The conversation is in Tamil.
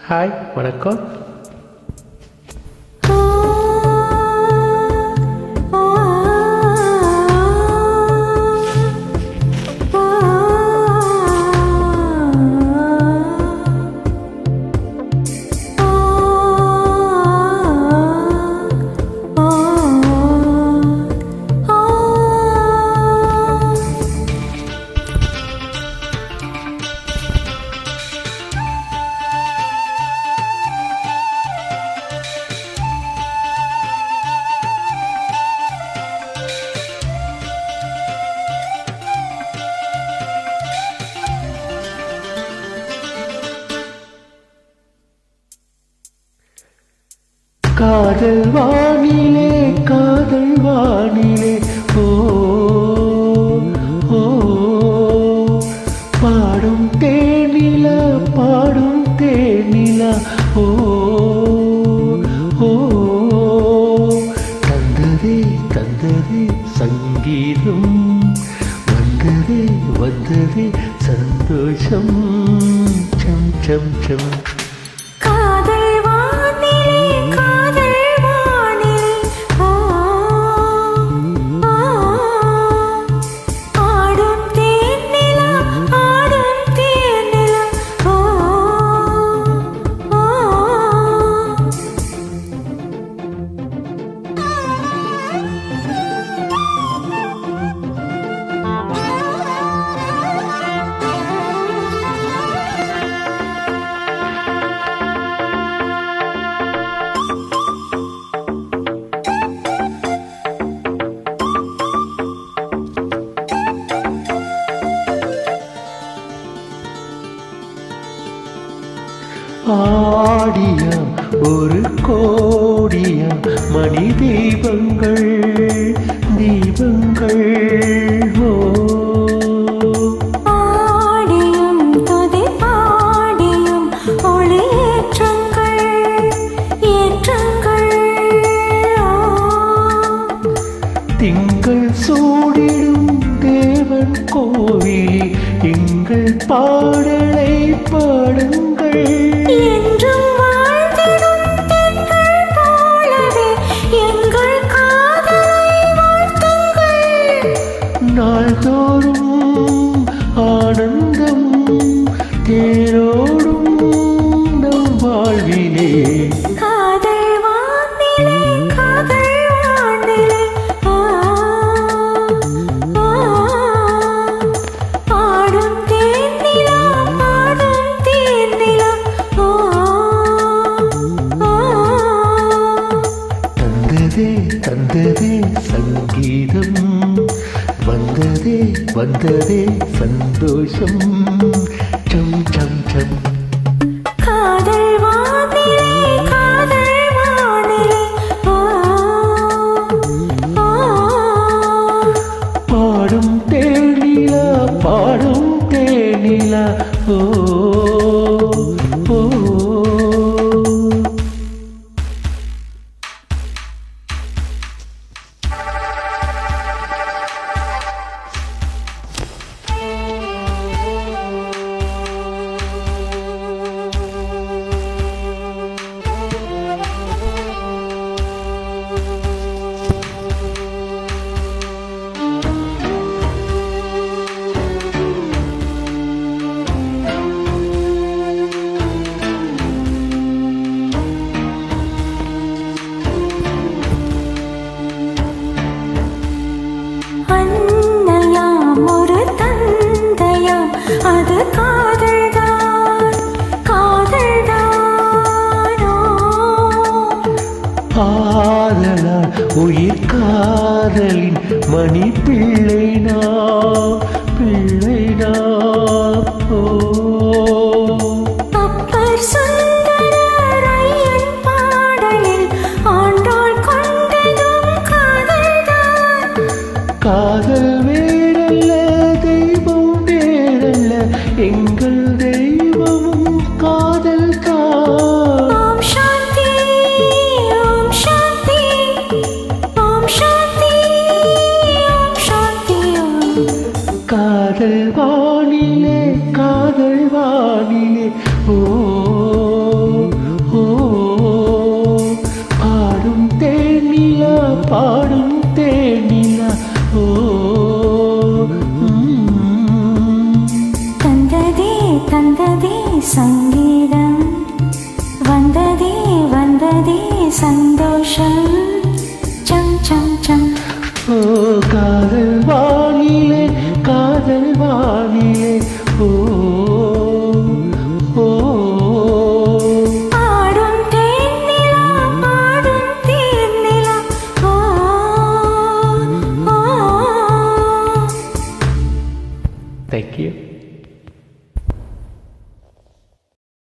ஹாய், வணக்கம். காதல் வானிலே, காதல் வானிலே, ஓ ஓ பாடும் தேனிலா, பாடும் தேனிலா, ஓ ஓ தந்ததே தந்ததே சங்கீதம், வந்ததே வந்ததே சந்தோஷம், சம் சம் சம். ஆடியம் ஒரு கோடியம் மணி தீபங்கள், தீபங்கள், ஓ ஆடியும் துதி பாடியும் ஒளியேற்றங்கள், ஏற்றங்கள், திங்கள் சூடிடும் தேவன் கோவில், எங்கள் பாடலை பாடுங்கள். என்றும் வாழ்ந்திடும் தென்றல் போலவே எங்கள் காதலை வாழ்த்துங்கள். நாள்தோறும் ஆனந்தம் தேரோடும் நம் வாழ்விலே. காதல் வானிலே, காதல் வானிலே, ஆ ஆ பாடும் தேனிலா, பாடும் தேனிலா, ஓ ஓ தந்ததே தந்ததே சங்கீதம், வந்ததே வந்ததே சந்தோஷம், சம் சம் சம். காதல் வானிலே, காதல் வானிலே, ஓ ஓ பாடும் தேனிலா, பாடும் தேனிலா, ஓ ஓ அன்னையாம் ஒரு தந்தையாம், அது காதல்தான், காதல்தானோ. ஆதலால் உயிர் காதலின் மணி பிள்ளைனா, பிள்ளைனா, ஓ அப்பர் சுந்தரரையன் பாடலில் ஆண்டாள் கொண்டதும் காதல்தான். காதல் வேறல்ல, தெய்வம் வேறல்ல, எங்கள் தெய்வமும் காதல் தான். ஓம் சாந்தி, ஓம் சாந்தி, ஓம் சாந்தி, ஓம் சாந்தி, ஓம். காதல் வானிலே, காதல் சங்கீதம்